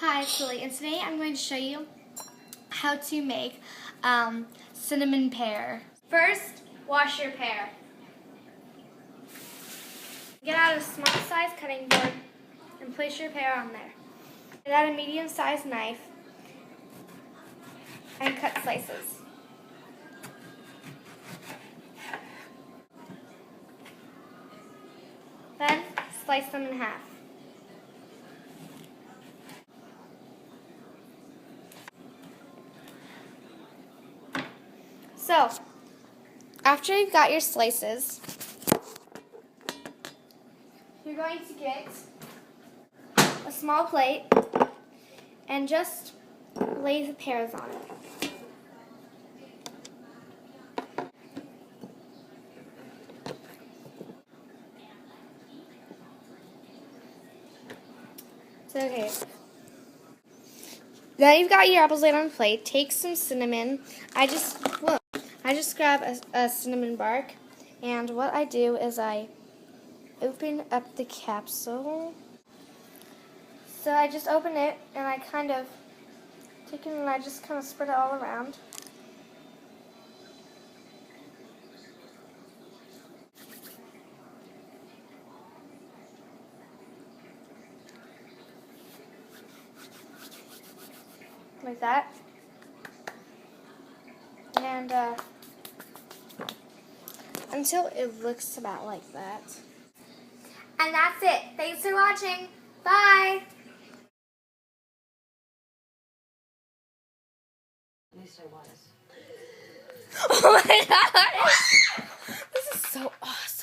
Hi, it's Lily, and today I'm going to show you how to make cinnamon pear. First, wash your pear. Get out a small size cutting board and place your pear on there. Get out a medium-sized knife and cut slices. Then, slice them in half. So, after you've got your slices, you're going to get a small plate and just lay the pears on it. So, okay. Now you've got your apples laid on a plate. Take some cinnamon. I just grab a cinnamon bark, and what I do is I open up the capsule. So I just open it, and I kind of take it and I just kind of spread it all around. Like that. And until it looks about like that. And that's it. Thanks for watching. Bye. At least I was. Oh my god. This is so awesome.